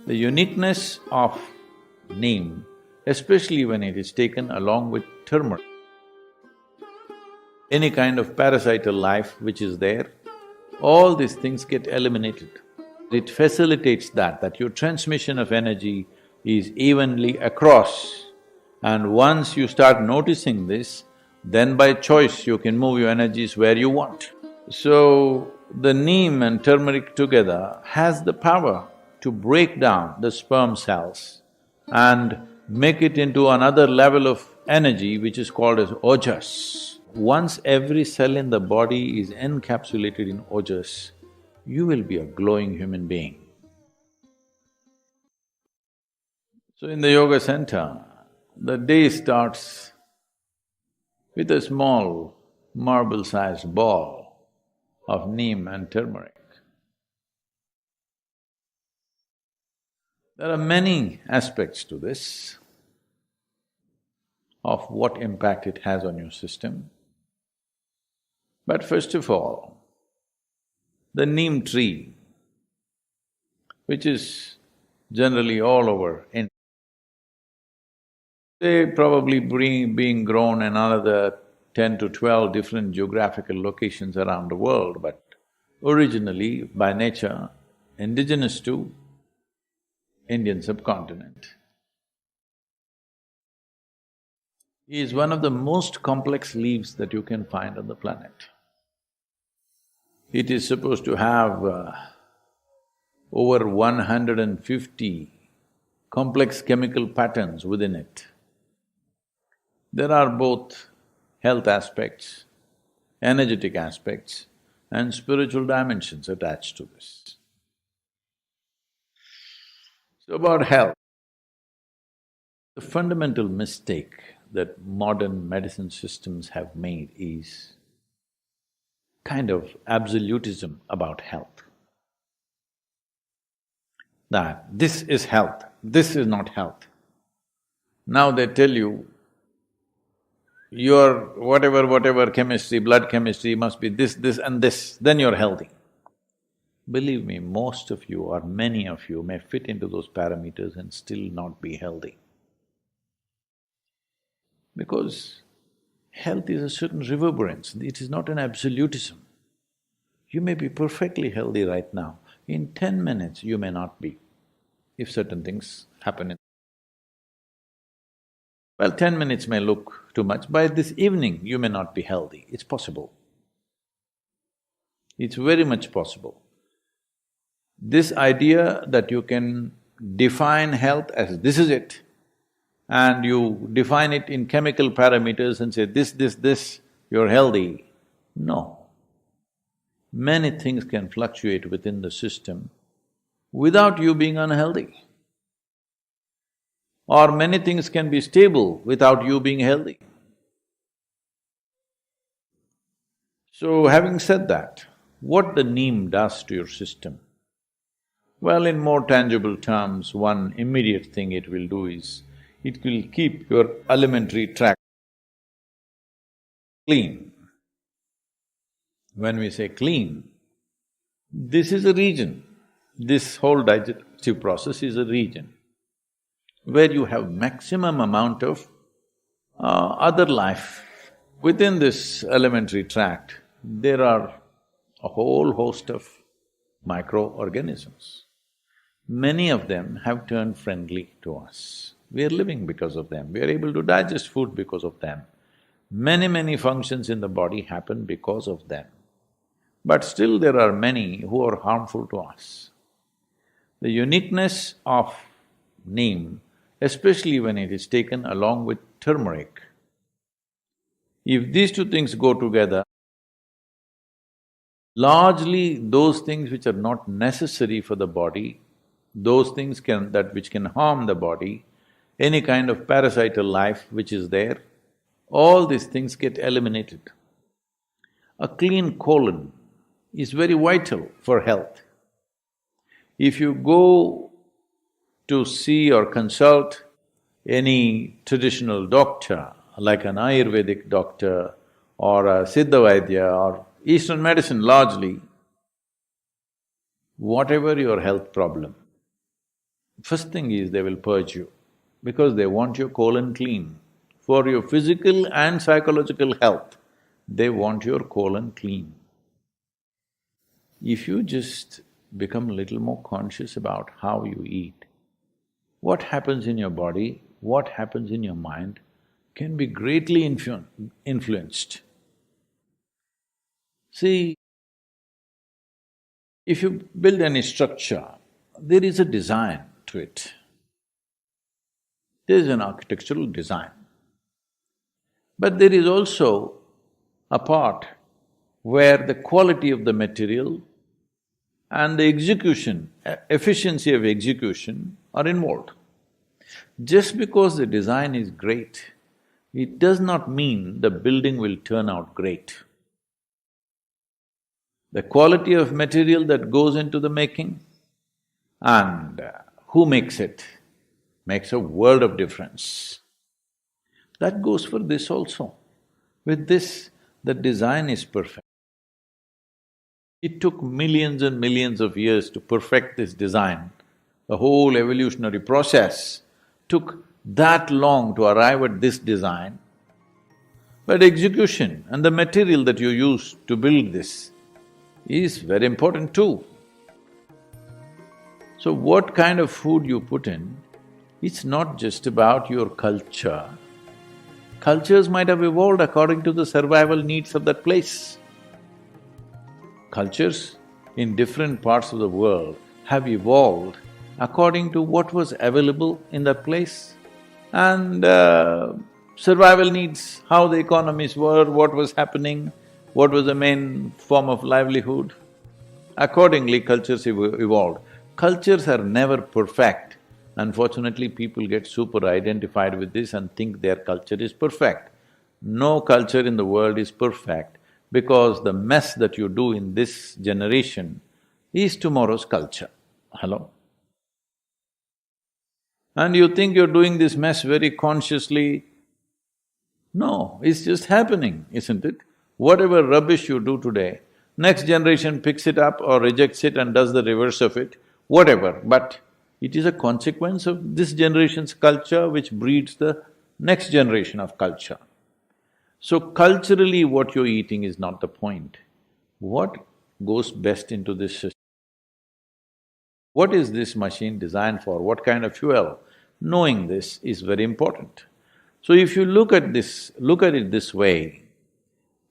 The uniqueness of neem, especially when it is taken along with turmeric, any kind of parasital life which is there, all these things get eliminated. It facilitates that your transmission of energy is evenly across. And once you start noticing this, then by choice you can move your energies where you want. So, the neem and turmeric together has the power to break down the sperm cells and make it into another level of energy which is called as ojas. Once every cell in the body is encapsulated in ojas, you will be a glowing human being. So in the yoga center, the day starts with a small marble-sized ball of neem and turmeric. There are many aspects to this, of what impact it has on your system. But first of all, the neem tree, which is generally all over India, they probably being grown in another 10 to 12 different geographical locations around the world, but originally, by nature, indigenous to Indian subcontinent. Is one of the most complex leaves that you can find on the planet. It is supposed to have over 150 complex chemical patterns within it. There are both health aspects, energetic aspects, and spiritual dimensions attached to this. So about health, the fundamental mistake that modern medicine systems have made is kind of absolutism about health. That this is health, this is not health. Now they tell you, your whatever chemistry, blood chemistry must be this and this, then you're healthy. Believe me, most of you or many of you may fit into those parameters and still not be healthy. Because health is a certain reverberance, it is not an absolutism. You may be perfectly healthy right now, in 10 minutes you may not be, if certain things happen in… Well, 10 minutes may look too much, by this evening you may not be healthy, it's possible. It's very much possible. This idea that you can define health as this is it, and you define it in chemical parameters and say this, you're healthy. No. Many things can fluctuate within the system without you being unhealthy. Or many things can be stable without you being healthy. So having said that, what the neem does to your system? Well, in more tangible terms, one immediate thing it will do is, it will keep your alimentary tract clean. When we say clean, this is a region, this whole digestive process is a region where you have maximum amount of other life. Within this alimentary tract, there are a whole host of microorganisms. Many of them have turned friendly to us. We are living because of them, we are able to digest food because of them. Many functions in the body happen because of them. But still there are many who are harmful to us. The uniqueness of neem, especially when it is taken along with turmeric, if these two things go together, largely those things which are not necessary for the body, those things which can harm the body, any kind of parasital life which is there, all these things get eliminated. A clean colon is very vital for health. If you go to see or consult any traditional doctor, like an Ayurvedic doctor or a Siddha Vaidya or Eastern medicine largely, whatever your health problem, First thing is they will purge you, because they want your colon clean. For your physical and psychological health, they want your colon clean. If you just become a little more conscious about how you eat, what happens in your body, what happens in your mind can be greatly influenced. See, if you build any structure, there is a design to it. There is an architectural design. But there is also a part where the quality of the material and the execution, efficiency of execution are involved. Just because the design is great, it does not mean the building will turn out great. The quality of material that goes into the making and who makes it makes a world of difference. That goes for this also. With this, the design is perfect. It took millions and millions of years to perfect this design. The whole evolutionary process took that long to arrive at this design. But execution and the material that you use to build this is very important too. So what kind of food you put in, it's not just about your culture. Cultures might have evolved according to the survival needs of that place. Cultures in different parts of the world have evolved according to what was available in that place and survival needs, how the economies were, what was happening, what was the main form of livelihood. Accordingly, cultures evolved. Cultures are never perfect. Unfortunately, people get super identified with this and think their culture is perfect. No culture in the world is perfect, because the mess that you do in this generation is tomorrow's culture. Hello? And you think you're doing this mess very consciously. No, it's just happening, isn't it? Whatever rubbish you do today, next generation picks it up or rejects it and does the reverse of it, whatever, but it is a consequence of this generation's culture which breeds the next generation of culture. So culturally what you're eating is not the point. What goes best into this system? What is this machine designed for? What kind of fuel? Knowing this is very important. So if you look at it this way,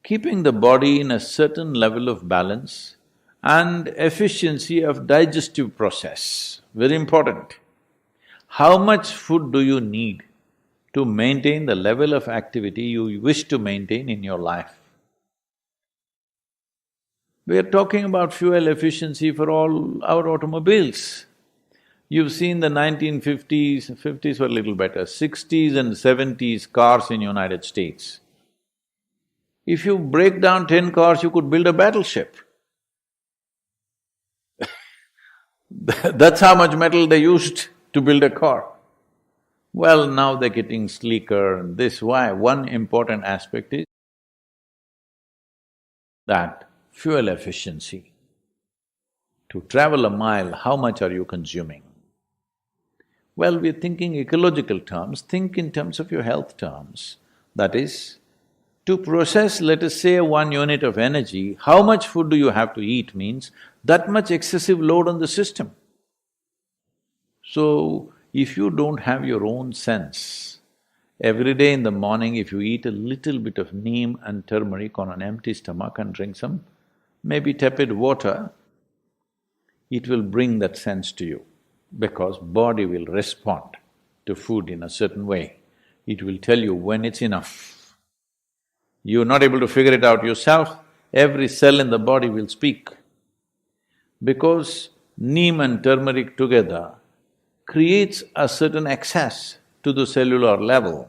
keeping the body in a certain level of balance and efficiency of digestive process, very important. How much food do you need to maintain the level of activity you wish to maintain in your life? We are talking about fuel efficiency for all our automobiles. You've seen the 1950s, fifties were a little better, 60s and 70s cars in United States. If you break down 10 cars, you could build a battleship. That's how much metal they used to build a car. Well, now they're getting sleeker and this. Why? One important aspect is that fuel efficiency. To travel a mile, how much are you consuming? Well, we're thinking ecological terms, think in terms of your health terms. That is, to process, let us say, 1 unit of energy, how much food do you have to eat means that much excessive load on the system. So, if you don't have your own sense, every day in the morning if you eat a little bit of neem and turmeric on an empty stomach and drink some maybe tepid water, it will bring that sense to you, because body will respond to food in a certain way. It will tell you when it's enough. You're not able to figure it out yourself, every cell in the body will speak. Because neem and turmeric together creates a certain access to the cellular level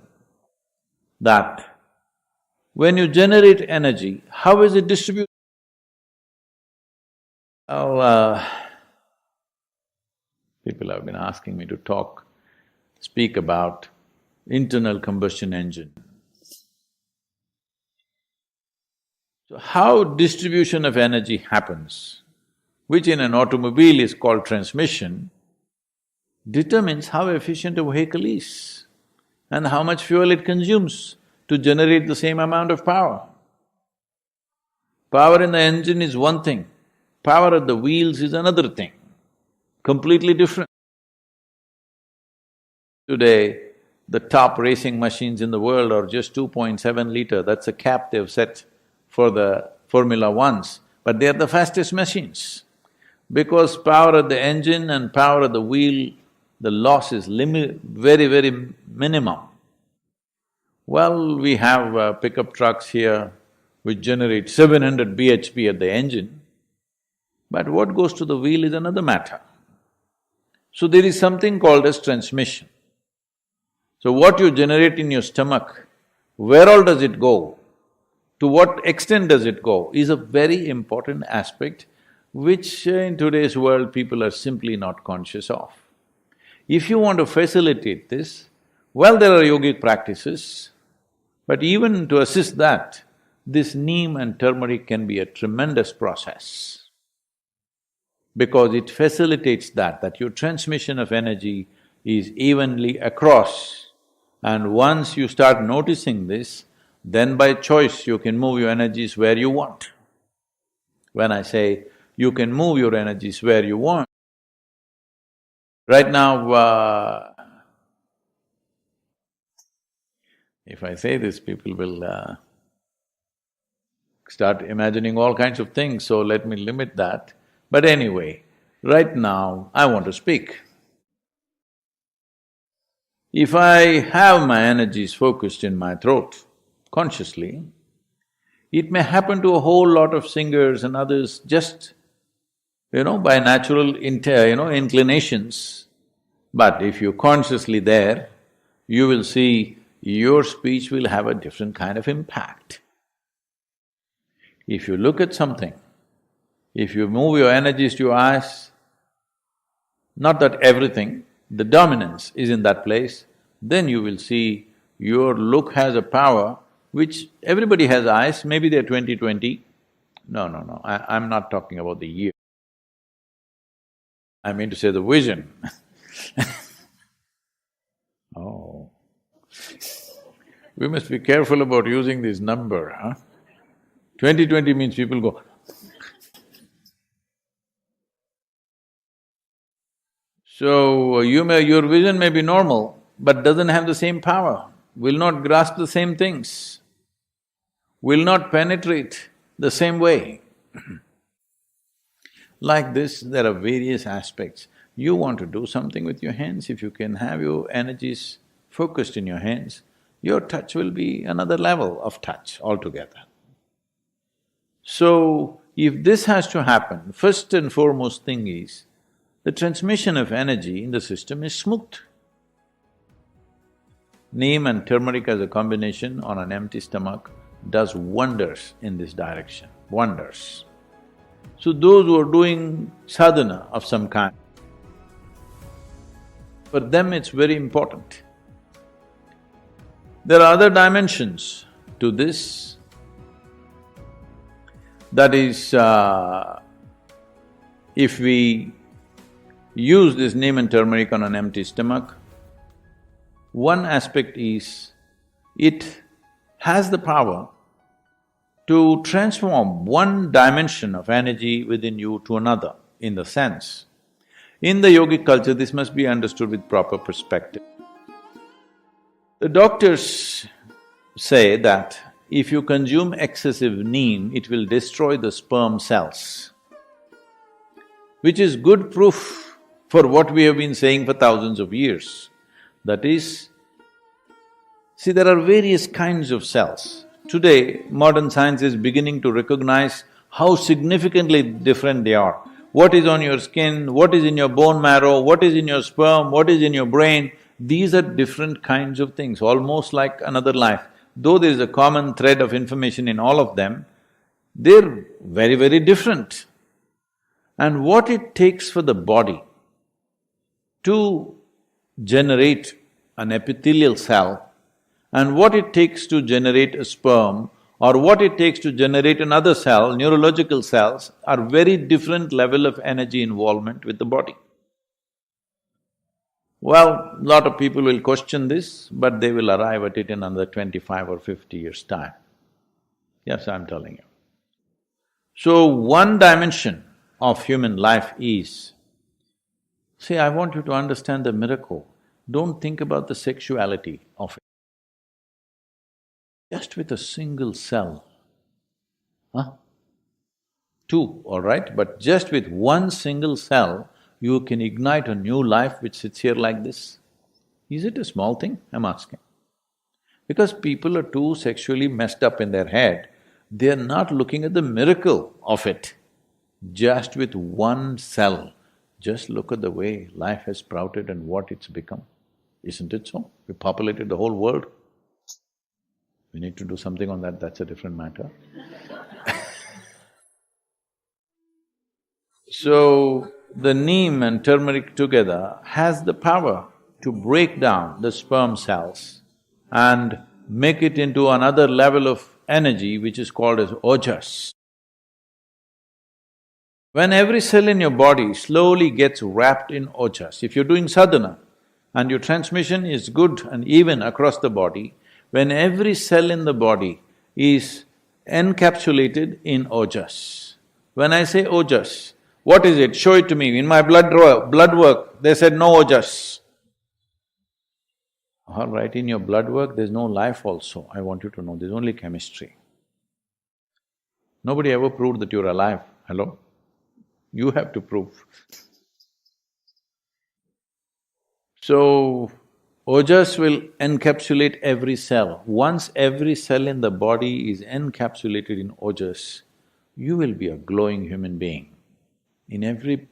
that when you generate energy, how is it distributed? Oh, people have been asking me to speak about internal combustion engine. So how distribution of energy happens, which in an automobile is called transmission, determines how efficient a vehicle is and how much fuel it consumes to generate the same amount of power. Power in the engine is one thing, power at the wheels is another thing, completely different. Today, the top racing machines in the world are just 2.7 liter, that's a cap they've set for the Formula Ones, but they're the fastest machines. Because power at the engine and power at the wheel, the loss is very minimum. Well, we have pickup trucks here which generate 700 bhp at the engine, but what goes to the wheel is another matter. So there is something called as transmission. So what you generate in your stomach, where all does it go, to what extent does it go, is a very important aspect which in today's world people are simply not conscious of. If you want to facilitate this, well, there are yogic practices, but even to assist that, this neem and turmeric can be a tremendous process because it facilitates that your transmission of energy is evenly across. And once you start noticing this, then by choice you can move your energies where you want. When I say you can move your energies where you want, right now, if I say this, people will start imagining all kinds of things, so let me limit that. But anyway, right now I want to speak. If I have my energies focused in my throat, consciously, it may happen to a whole lot of singers and others just, by natural inclinations. But if you're consciously there, you will see your speech will have a different kind of impact. If you look at something, if you move your energies to your eyes, not that everything, the dominance is in that place, then you will see your look has a power which everybody has eyes, maybe they're 20/20. No, I'm not talking about the year. I mean to say the vision. Oh. We must be careful about using this number, huh? 20/20 means people go, so your vision may be normal, but doesn't have the same power, will not grasp the same things, will not penetrate the same way. Like this, there are various aspects. You want to do something with your hands, if you can have your energies focused in your hands, your touch will be another level of touch altogether. So, if this has to happen, first and foremost thing is, the transmission of energy in the system is smooth. Neem and turmeric as a combination on an empty stomach does wonders in this direction, wonders. So those who are doing sadhana of some kind, for them it's very important. There are other dimensions to this. That is, if we use this neem and turmeric on an empty stomach, one aspect is, it has the power to transform one dimension of energy within you to another, in the sense. In the yogic culture, this must be understood with proper perspective. The doctors say that if you consume excessive neem, it will destroy the sperm cells, which is good proof for what we have been saying for thousands of years. That is, see, there are various kinds of cells. Today, modern science is beginning to recognize how significantly different they are. What is on your skin, what is in your bone marrow, what is in your sperm, what is in your brain, these are different kinds of things, almost like another life. Though there is a common thread of information in all of them, they're very different. And what it takes for the body to generate an epithelial cell and what it takes to generate a sperm or what it takes to generate another cell, neurological cells, are very different level of energy involvement with the body. Well, lot of people will question this, but they will arrive at it in another 25 or 50 years' time. Yes, I'm telling you. So, one dimension of human life is… See, I want you to understand the miracle. Don't think about the sexuality of it. Just with a single cell, huh? Two, all right, but just with one single cell, you can ignite a new life which sits here like this. Is it a small thing? I'm asking. Because people are too sexually messed up in their head, they're not looking at the miracle of it. Just with one cell, just look at the way life has sprouted and what it's become. Isn't it so? We populated the whole world. We need to do something on that, that's a different matter. So, the neem and turmeric together has the power to break down the sperm cells and make it into another level of energy which is called as ojas. When every cell in your body slowly gets wrapped in ojas, if you're doing sadhana and your transmission is good and even across the body, when every cell in the body is encapsulated in ojas. When I say ojas, what is it? Show it to me. In my blood work, they said no ojas. All right, in your blood work, there's no life also, I want you to know, there's only chemistry. Nobody ever proved that you're alive, hello? You have to prove. So, ojas will encapsulate every cell. Once every cell in the body is encapsulated in ojas, you will be a glowing human being. In every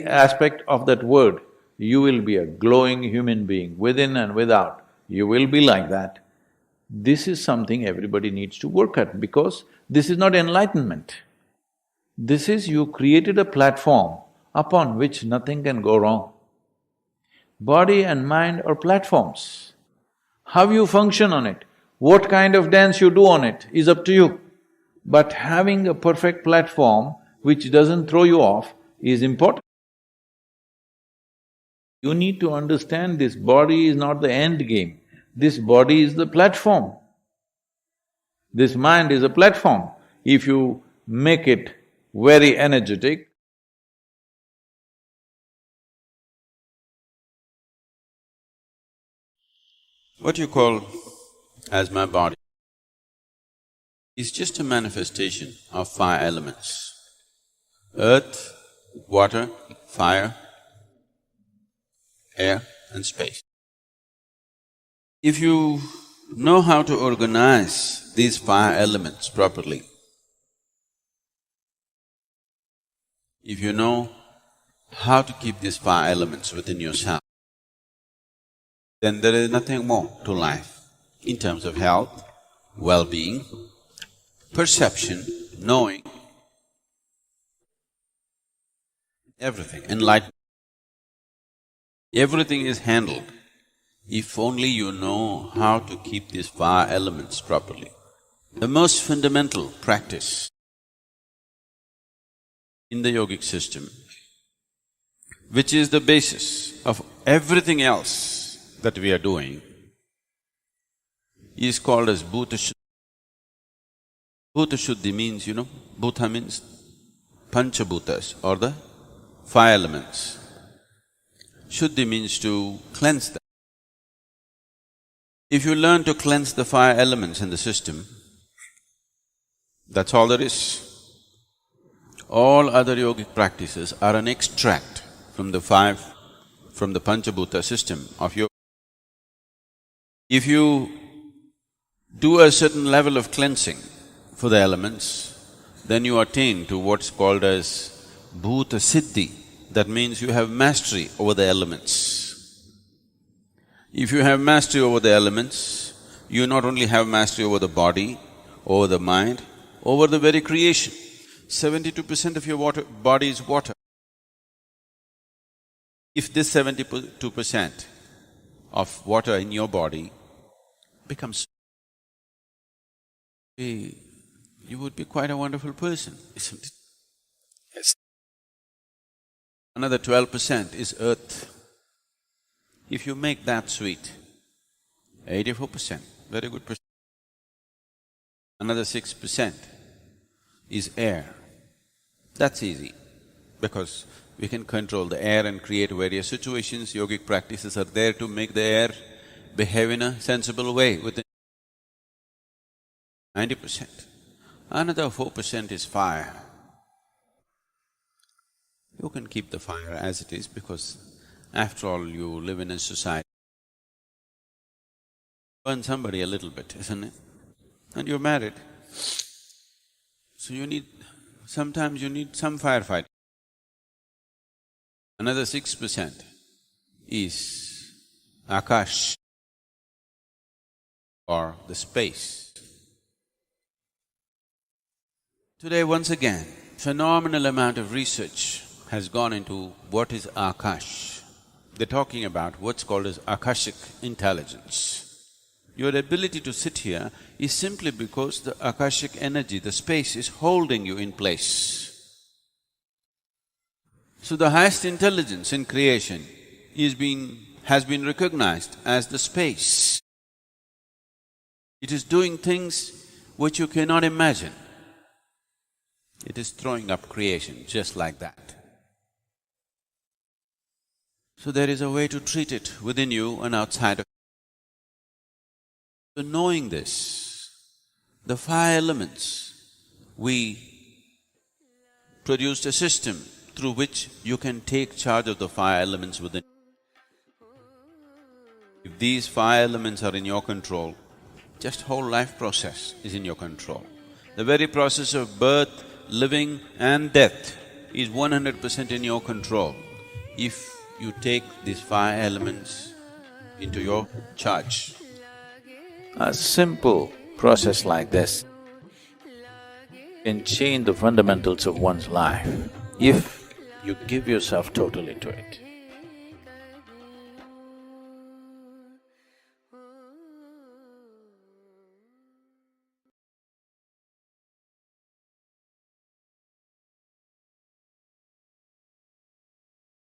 aspect of that word, you will be a glowing human being, within and without, you will be like that. This is something everybody needs to work at because this is not enlightenment. This is you created a platform upon which nothing can go wrong. Body and mind are platforms. How you function on it, what kind of dance you do on it is up to you. But having a perfect platform which doesn't throw you off is important. You need to understand this body is not the end game, this body is the platform. This mind is a platform. If you make it very energetic, what you call as my body is just a manifestation of five elements: earth, water, fire, air and space. If you know how to organize these five elements properly, if you know how to keep these five elements within yourself, then there is nothing more to life in terms of health, well-being, perception, knowing, everything, enlightenment. Everything is handled if only you know how to keep these five elements properly. The most fundamental practice in the yogic system, which is the basis of everything else that we are doing, is called as Bhuta Shuddhi. Bhuta Shuddhi means, Bhuta means Panchabhutas or the five elements. Shuddhi means to cleanse them. If you learn to cleanse the five elements in the system, that's all there is. All other yogic practices are an extract from the Panchabhuta system of yoga. If you do a certain level of cleansing for the elements, then you attain to what's called as Bhuta Siddhi. That means you have mastery over the elements. If you have mastery over the elements, you not only have mastery over the body, over the mind, over the very creation. 72% of your body is water. If this 72% of water in your body becomes… you would be quite a wonderful person, isn't it? Yes. Another 12% is earth. If you make that sweet, 84%, very good percent. Another 6% is air. That's easy, because we can control the air and create various situations. Yogic practices are there to make the air behave in a sensible way within 90%. Another 4% is fire. You can keep the fire as it is, because after all, you live in a society. Burn somebody a little bit, isn't it? And you're married. So sometimes you need some firefight. Another 6% is Akash, or the space. Today, once again, phenomenal amount of research has gone into what is Akash. They're talking about what's called as Akashic intelligence. Your ability to sit here is simply because the Akashic energy, the space, is holding you in place. So the highest intelligence in creation has been recognized as the space. It is doing things which you cannot imagine. It is throwing up creation just like that. So there is a way to treat it within you and outside of you. So knowing this, the five elements, we produced a system through which you can take charge of the five elements within. If these five elements are in your control, just whole life process is in your control. The very process of birth, living and death is 100% in your control if you take these five elements into your charge. A simple process like this can change the fundamentals of one's life if you give yourself totally to it.